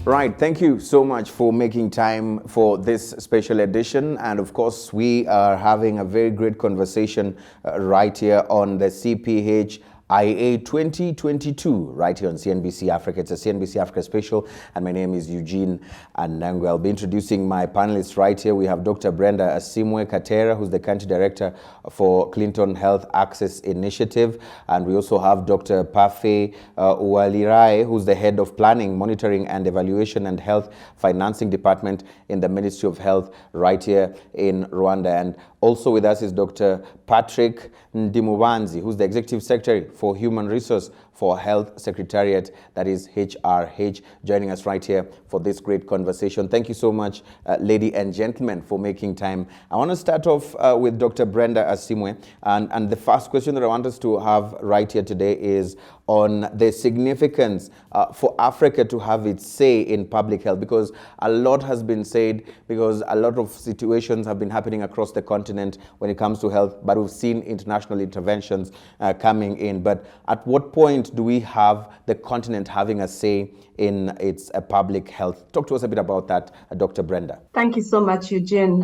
Right, thank you so much for making time for this special edition. And of course, we are having a very great conversation right here on the CPHIA 2022, right here on CNBC Africa. It's a CNBC Africa special, and my name is Eugene Anangwe. I'll be introducing my panelists right here. We have Dr. Brenda Asimwe Katera, who's the Country Director for Clinton Health Access Initiative. And we also have Dr. Pafe Uwalirai, who's the Head of Planning, Monitoring and Evaluation and Health Financing Department in the Ministry of Health right here in Rwanda. And also with us is Dr. Patrick Ndimubanzi, who's the Executive Secretary for Human Resource for Health Secretariat, that is HRH, joining us right here for this great conversation. Thank you so much, ladies and gentlemen, for making time. I want to start off with Dr. Brenda Asimwe, and the first question that I want us to have right here today is on the significance for Africa to have its say in public health, because a lot has been said, because a lot of situations have been happening across the continent when it comes to health, but we've seen international interventions coming in. But at what point do we have the continent having a say in its public health? Talk to us a bit about that, Dr. Brenda. Thank you so much, Eugene.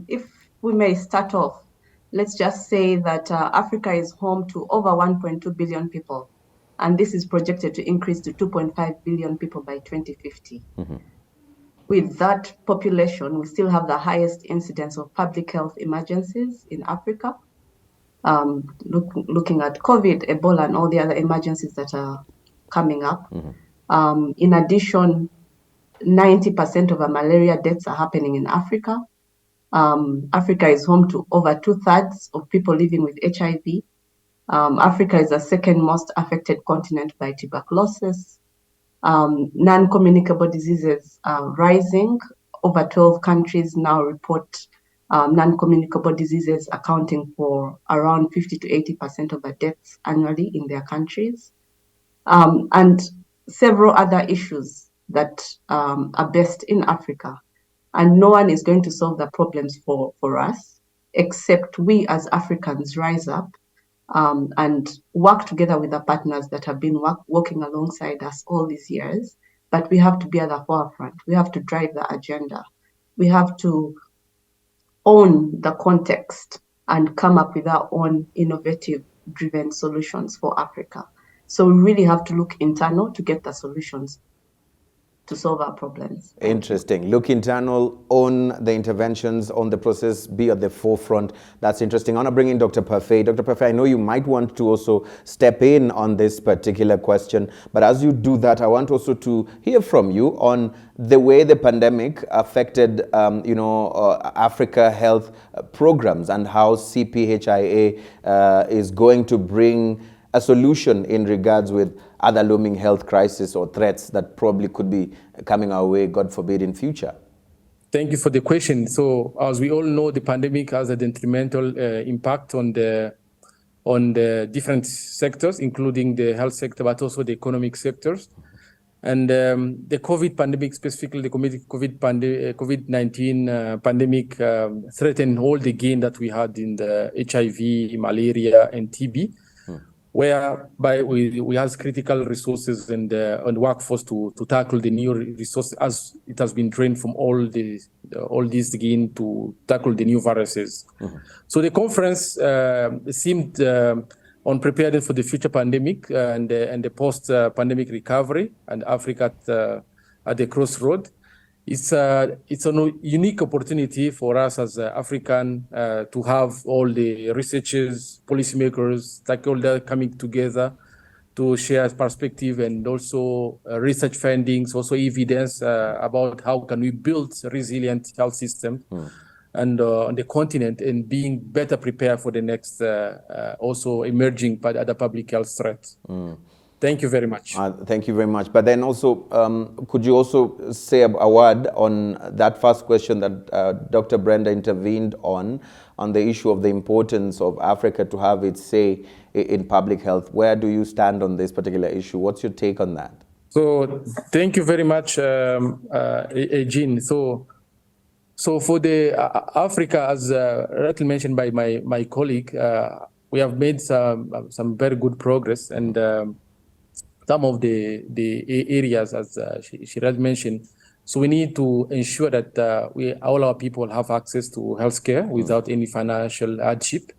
If we may start off, let's just say that Africa is home to over 1.2 billion people, and this is projected to increase to 2.5 billion people by 2050. Mm-hmm. With that population, we still have the highest incidence of public health emergencies in Africa. Looking at COVID, Ebola, and all the other emergencies that are coming up. Mm-hmm. In addition, 90% of our malaria deaths are happening in Africa. Africa is home to over 2/3 of people living with HIV. Africa is the second most affected continent by tuberculosis. Non-communicable diseases are rising. Over 12 countries now report non-communicable diseases accounting for around 50 to 80% of the deaths annually in their countries. And several other issues that are based in Africa. And no one is going to solve the problems for us, except we as Africans rise up and work together with the partners that have been working alongside us all these years. But we have to be at the forefront. We have to drive the agenda. We have to own the context and come up with our own innovative driven solutions for Africa. So we really have to look internal to get the solutions to solve our problems. Interesting. Look internal, own the interventions, own the process, be at the forefront. That's interesting. I want to bring in Dr. Parfait. Dr. Parfait, I know you might want to also step in on this particular question, but as you do that, I want also to hear from you on the way the pandemic affected, Africa health programs, and how CPHIA is going to bring a solution in regards with other looming health crises or threats that probably could be coming our way, God forbid, in future. Thank you for the question. So, as we all know, the pandemic has a detrimental impact on the different sectors, including the health sector, but also the economic sectors. And the COVID pandemic, specifically the COVID-19 pandemic, threatened all the gain that we had in the HIV, malaria, and TB. Whereby we have critical resources and workforce to tackle the new resources, as it has been trained from all these again to tackle the new viruses. Mm-hmm. So the conference seemed on preparedness for the future pandemic and the post-pandemic recovery, and Africa at the crossroad. It's a unique opportunity for us as African to have all the researchers, policymakers, stakeholders coming together to share perspective and also research findings, also evidence about how can we build a resilient health system and on the continent, and being better prepared for the next also emerging other public health threats. Thank you very much. Thank you very much. But then also, could you also say a word on that first question that Dr. Brenda intervened on the issue of the importance of Africa to have its say in public health? Where do you stand on this particular issue? What's your take on that? So thank you very much, Eugene. So for the Africa, as rightly mentioned by my colleague, we have made some very good progress, and some of the areas, as Shiraz mentioned. So we need to ensure that all our people have access to healthcare without any financial hardship,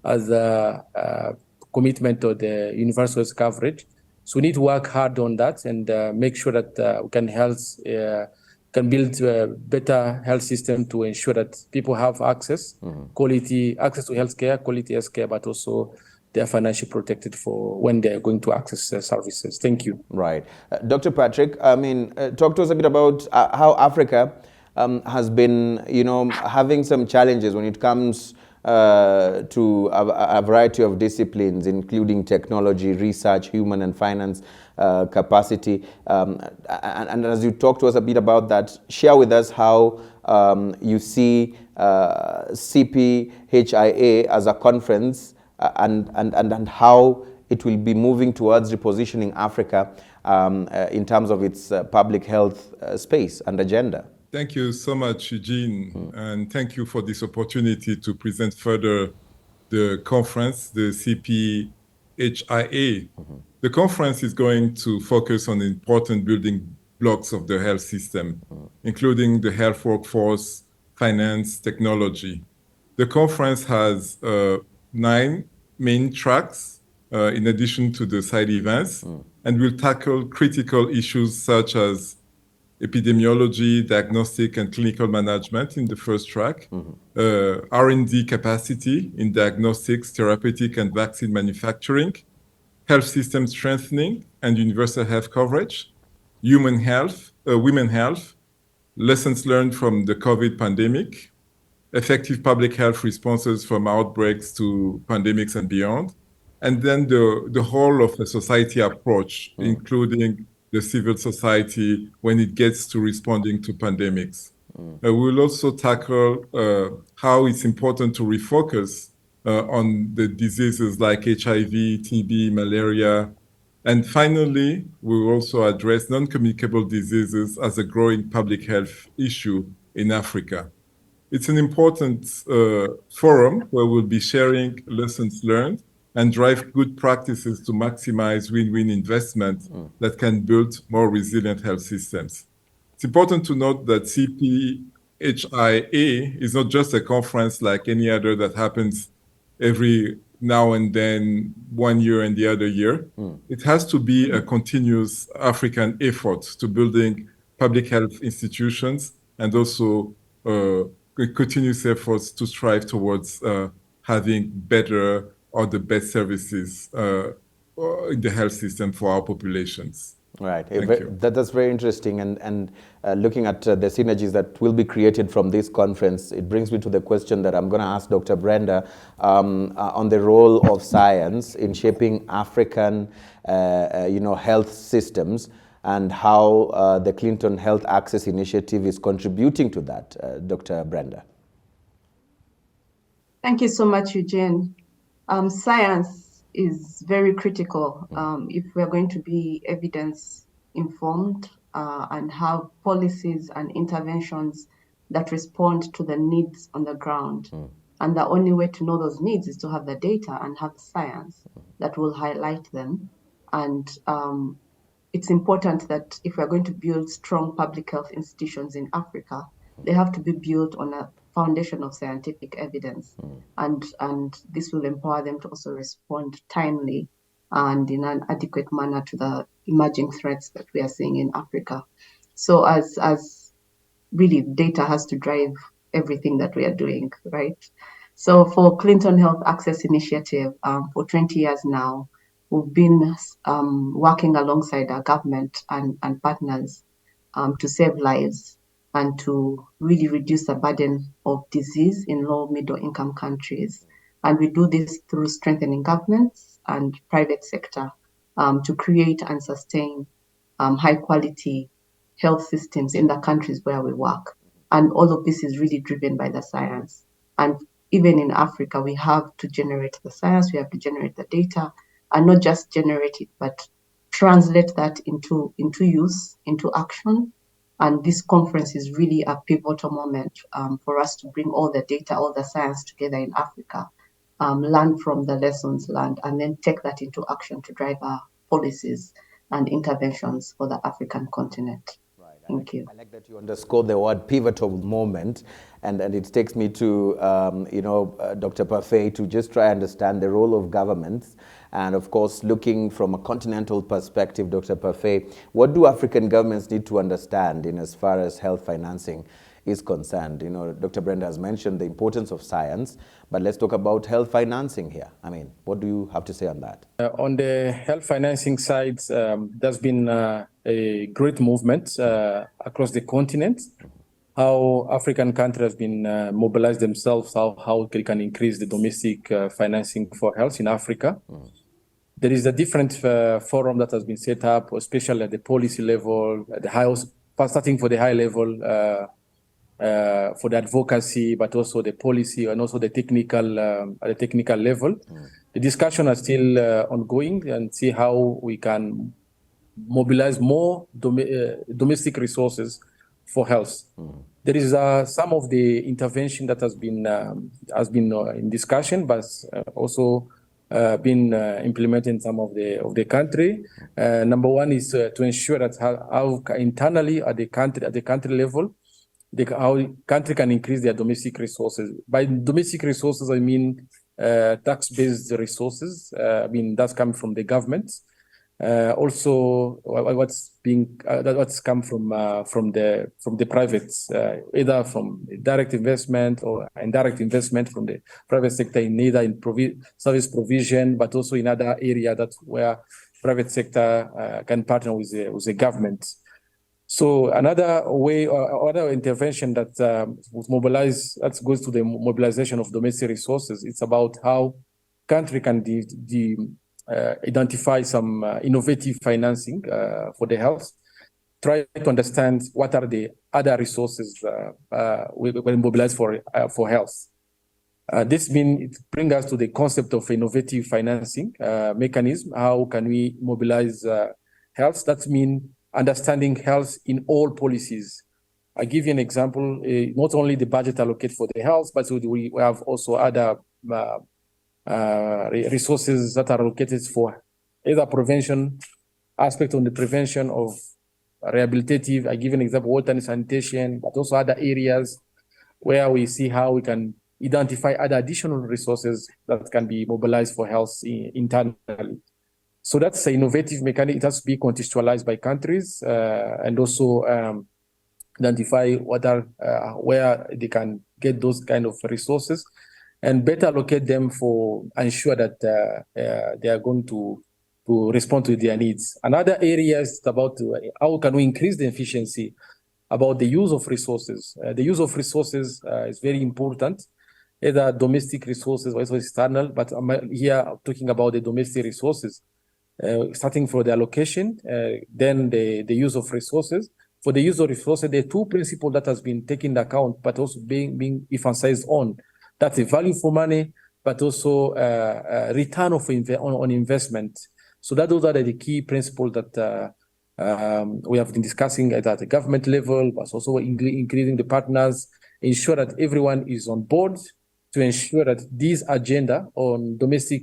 as a commitment to the universal health coverage. So we need to work hard on that and make sure that we can build a better health system to ensure that people have access, access to healthcare, quality healthcare, but also they are financially protected for when they are going to access services. Thank you. Right. Dr. Patrick, I mean, talk to us a bit about how Africa has been, having some challenges when it comes to a variety of disciplines, including technology, research, human and finance capacity. And as you talk to us a bit about that, share with us how you see CPHIA as a conference and how it will be moving towards repositioning Africa in terms of its public health space and agenda. Thank you so much, Eugene, and thank you for this opportunity to present further the conference, the CPHIA. The conference is going to focus on important building blocks of the health system, including the health workforce, finance, technology. The conference has 9 main tracks in addition to the side events, and will tackle critical issues such as epidemiology, diagnostic and clinical management in the first track, R&D capacity in diagnostics, therapeutic and vaccine manufacturing, health system strengthening and universal health coverage, human health, women health, lessons learned from the COVID pandemic, effective public health responses from outbreaks to pandemics and beyond, and then the whole of a society approach, including the civil society when it gets to responding to pandemics. We'll also tackle how it's important to refocus on the diseases like HIV, TB, malaria. And finally, we will also address non-communicable diseases as a growing public health issue in Africa. It's an important forum where we'll be sharing lessons learned and drive good practices to maximize win-win investment that can build more resilient health systems. It's important to note that CPHIA is not just a conference like any other that happens every now and then, one year and the other year. It has to be a continuous African effort to building public health institutions and also continuous efforts to strive towards having better or the best services in the health system for our populations. Right. That's very interesting. And looking at the synergies that will be created from this conference, it brings me to the question that I'm going to ask Dr. Brenda on the role of science in shaping African health systems and how the Clinton Health Access Initiative is contributing to that. Dr. Brenda. Thank you so much, Eugene. Science is very critical if we're going to be evidence-informed and have policies and interventions that respond to the needs on the ground. And the only way to know those needs is to have the data and have science that will highlight them. And it's important that if we're going to build strong public health institutions in Africa, they have to be built on a foundation of scientific evidence, and this will empower them to also respond timely and in an adequate manner to the emerging threats that we are seeing in Africa. So as really data has to drive everything that we are doing, right? So for Clinton Health Access Initiative, for 20 years now, we've been working alongside our government and partners to save lives and to really reduce the burden of disease in low middle income countries. And we do this through strengthening governments and private sector to create and sustain high quality health systems in the countries where we work. And all of this is really driven by the science. And even in Africa, we have to generate the science, we have to generate the data, and not just generate it, but translate that into use, into action. And this conference is really a pivotal moment for us to bring all the data, all the science together in Africa, learn from the lessons learned, and then take that into action to drive our policies and interventions for the African continent. Thank you. I like that you underscore the word pivotal moment, and it takes me to, Dr. Parfait, to just try and understand the role of governments. And of course, looking from a continental perspective, Dr. Parfait, what do African governments need to understand in as far as health financing is concerned? Dr. Brenda has mentioned the importance of science, but let's talk about health financing here. I mean, what do you have to say on that? On the health financing side, there's been a great movement across the continent, how African countries have been mobilized themselves, how they can increase the domestic financing for health in Africa. There is a different forum that has been set up, especially at the policy level, at the starting for the high level, for the advocacy, but also the policy and also the technical at the technical level. The discussion is still ongoing, and see how we can mobilize more domestic resources for health. There is some of the intervention that has been in discussion, but also been implemented in some of the country. Number one is to ensure that how internally at the country level, how country can increase their domestic resources. By domestic resources, I mean tax-based resources. I mean that's coming from the government. Also, what's come from the private, either from direct investment or indirect investment from the private sector, either in service provision, but also in other area where private sector can partner with the government. So another way or other intervention that goes to the mobilization of domestic resources. It's about how country can identify some innovative financing for the health. Try to understand what are the other resources we will mobilize for health. This means it brings us to the concept of innovative financing mechanism. How can we mobilize health? That means understanding health in all policies. I give you an example. Not only the budget allocated for the health, but we have also other resources that are allocated for either prevention, aspect on the prevention of rehabilitative. I give an example, water and sanitation, but also other areas where we see how we can identify other additional resources that can be mobilized for health internally. So that's an innovative mechanism. It has to be contextualized by countries and also identify where they can get those kind of resources and better allocate them for ensure that they are going to respond to their needs. Another area is about how can we increase the efficiency about the use of resources. The use of resources is very important, either domestic resources or also external, but I'm here talking about the domestic resources. Starting for the allocation, then the use of resources. For the use of resources, there are two principles that has been taken into account, but also being emphasized on. That's the value for money, but also return on investment. So those are the key principles that we have been discussing at the government level, but also increasing the partners, ensure that everyone is on board to ensure that this agenda on domestic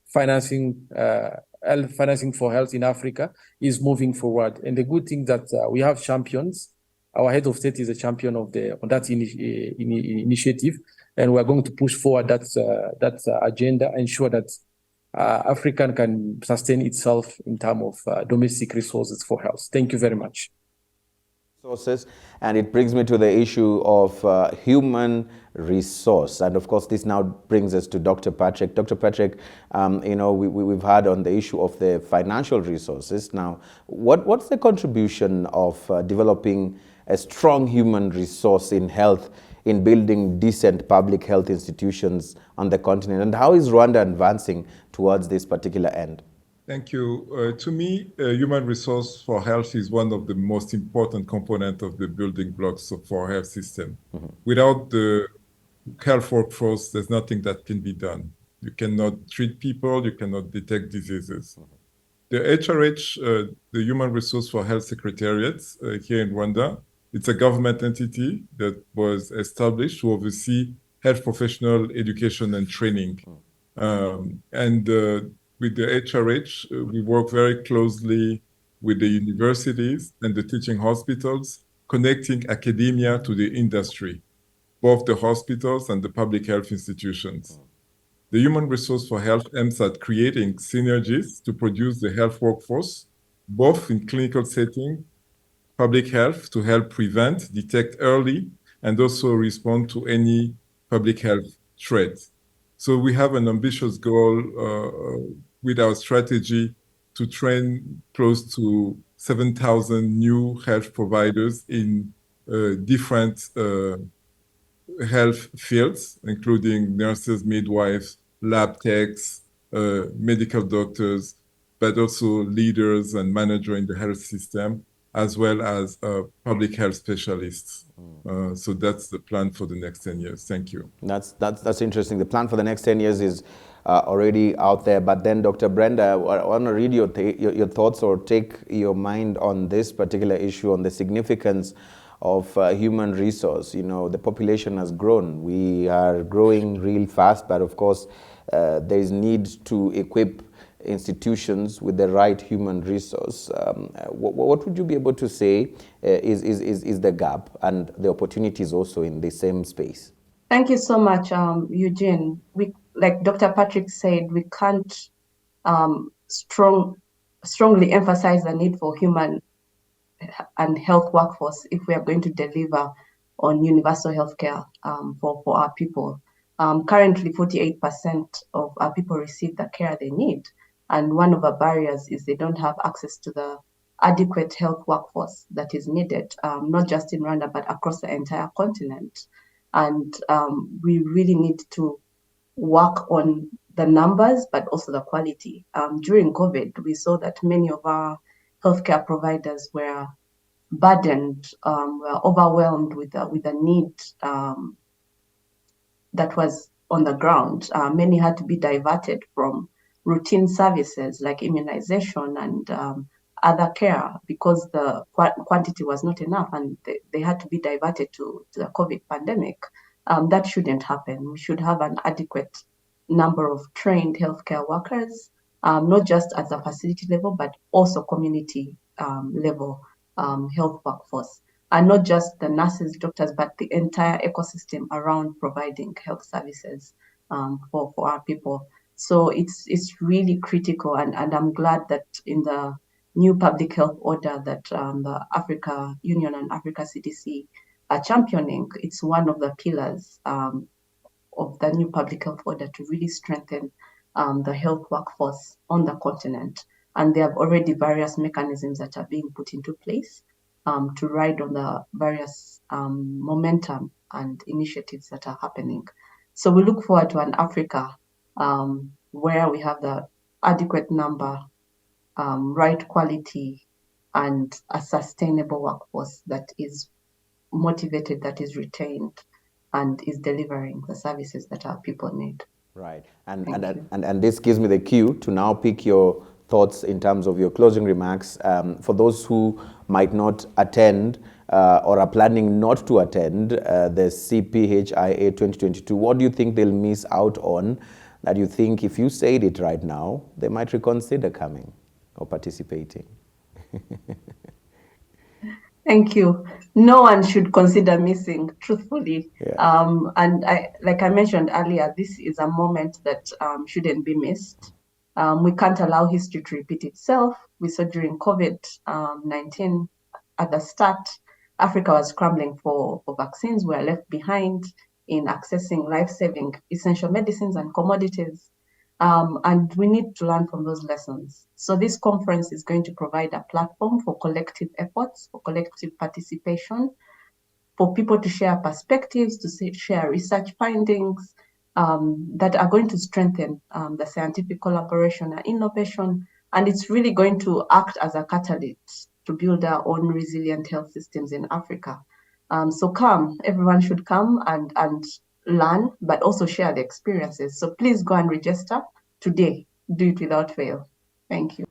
financing for health in Africa is moving forward. And the good thing that we have champions. Our head of state is a champion on that initiative, and we're going to push forward that agenda, ensure that Africa can sustain itself in terms of domestic resources for health. Thank you very much. And it brings me to the issue of human resource. And of course, this now brings us to Dr. Patrick. Dr. Patrick, we've had on the issue of the financial resources. Now, what's the contribution of developing a strong human resource in health in building decent public health institutions on the continent? And how is Rwanda advancing towards this particular end? Thank you. To me, human resource for health is one of the most important components of the building blocks for health system. Mm-hmm. Without the health workforce, there's nothing that can be done. You cannot treat people, you cannot detect diseases. Mm-hmm. The HRH, the Human Resource for Health Secretariat here in Rwanda, it's a government entity that was established to oversee health professional education and training. Mm-hmm. With the HRH, we work very closely with the universities and the teaching hospitals, connecting academia to the industry, both the hospitals and the public health institutions. The Human Resource for Health aims at creating synergies to produce the health workforce, both in clinical setting, public health to help prevent, detect early, and also respond to any public health threats. So we have an ambitious goal with our strategy to train close to 7,000 new health providers in different health fields, including nurses, midwives, lab techs, medical doctors, but also leaders and managers in the health system, as well as public health specialists. So that's the plan for the next 10 years. Thank you. That's interesting. The plan for the next 10 years is already out there. But then, Dr. Brenda, I want to read your thoughts or take your mind on this particular issue, on the significance of human resource. You know, the population has grown. We are growing real fast, but of course, there is need to equip institutions with the right human resource. What would you be able to say is the gap and the opportunities also in the same space? Thank you so much, Eugene. Like Dr. Patrick said, we can't strongly emphasize the need for human and health workforce if we are going to deliver on universal healthcare for our people. Currently, 48% of our people receive the care they need. And one of the barriers is they don't have access to the adequate health workforce that is needed, not just in Rwanda, but across the entire continent. And we really need to work on the numbers, but also the quality. During COVID, we saw that many of our healthcare providers were burdened, were overwhelmed with the need that was on the ground. Many had to be diverted from routine services like immunization and other care because the quantity was not enough, and they had to be diverted to the COVID pandemic. That shouldn't happen. We should have an adequate number of trained healthcare workers, not just at the facility level, but also community level health workforce. And not just the nurses, doctors, but the entire ecosystem around providing health services for our people. So it's really critical, and I'm glad that in the new public health order that the Africa Union and Africa CDC are championing, it's one of the pillars of the new public health order to really strengthen the health workforce on the continent. And there have already various mechanisms that are being put into place to ride on the various momentum and initiatives that are happening. So we look forward to an Africa where we have the adequate number, right quality, and a sustainable workforce that is motivated, that is retained, and is delivering the services that our people need. Right, and this gives me the cue to now pick your thoughts in terms of your closing remarks. For those who might not attend or are planning not to attend the CPHIA 2022, what do you think they'll miss out on that you think if you said it right now, they might reconsider coming or participating? Thank you. No one should consider missing, truthfully. Yeah. And like I mentioned earlier, this is a moment that shouldn't be missed. We can't allow history to repeat itself. We saw during COVID-19 at the start, Africa was scrambling for vaccines. We were left behind in accessing life-saving essential medicines and commodities. And we need to learn from those lessons. So this conference is going to provide a platform for collective efforts, for collective participation, for people to share perspectives, to share research findings that are going to strengthen the scientific collaboration and innovation. And it's really going to act as a catalyst to build our own resilient health systems in Africa. So everyone should come and learn, but also share the experiences. So please go and register today. Do it without fail. Thank you.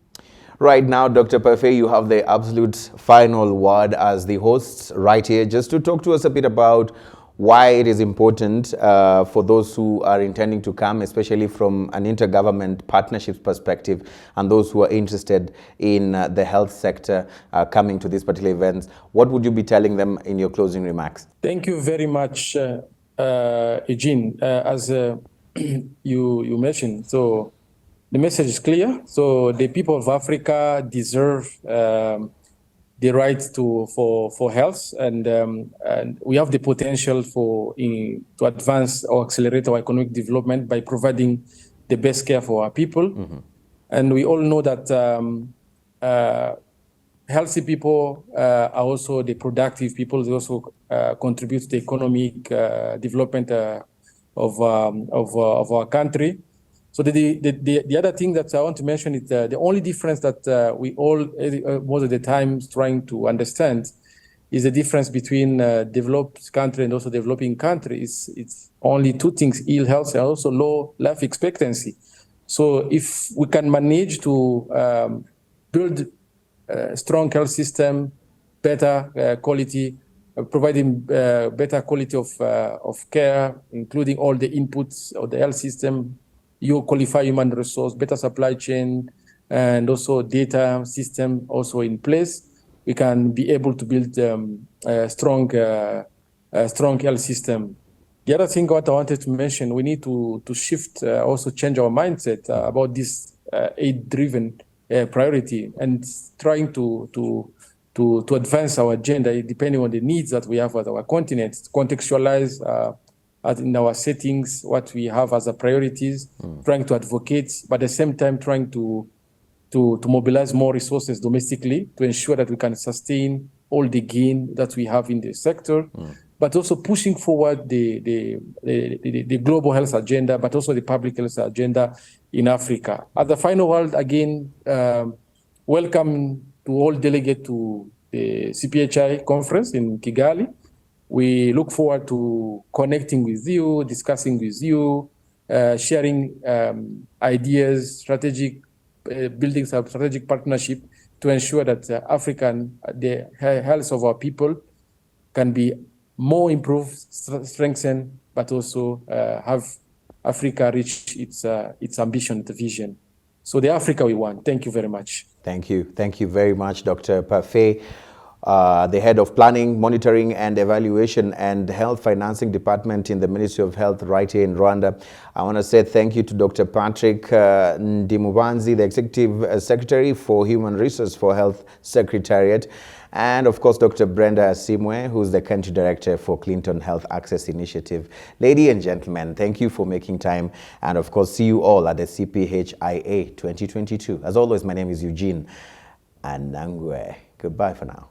Right now, Dr. Parfait, you have the absolute final word as the host right here, just to talk to us a bit about why it is important for those who are intending to come, especially from an intergovernment partnerships perspective, and those who are interested in the health sector coming to these particular events. What would you be telling them in your closing remarks? Thank you very much, Eugene. As you mentioned, so the message is clear. So the people of Africa deserve the right for health, and we have the potential to advance or accelerate our economic development by providing the best care for our people. Mm-hmm. And we all know that healthy people are also the productive people. They also contribute to the economic development of our country. So the other thing that I want to mention is the only difference that we all, most of the time, trying to understand is the difference between developed country and also developing countries. It's only two things: ill health and also low life expectancy. So if we can manage to build a strong health system, better quality, providing better quality of care, including all the inputs of the health system, you qualify human resource, better supply chain, and also data system also in place, we can be able to build a strong health system. The other thing what I wanted to mention, we need to shift, also change our mindset about this aid-driven priority and trying to advance our agenda depending on the needs that we have at our continent, contextualize in our settings what we have as a priorities, trying to advocate, but at the same time trying to mobilize more resources domestically to ensure that we can sustain all the gain that we have in the sector, but also pushing forward the global health agenda, but also the public health agenda in Africa. At the final word, again, welcome to all delegates to the CPHIA conference in Kigali. We look forward to connecting with you, discussing with you, sharing ideas, building some strategic partnership to ensure that the health of our people can be more improved, strengthened, but also have Africa reach its ambition, the vision. So the Africa we want. Thank you very much. Thank you. Thank you very much, Dr. Parfait, the head of Planning, Monitoring and Evaluation and Health Financing Department in the Ministry of Health right here in Rwanda. I want to say thank you to Dr. Patrick Ndimubanzi, the Executive Secretary for Human Resources for Health Secretariat, and of course Dr. Brenda Asimwe, who's the Country Director for Clinton Health Access Initiative. Ladies and gentlemen, thank you for making time, and of course see you all at the CPHIA 2022. As always, my name is Eugene Anangwe. Goodbye for now.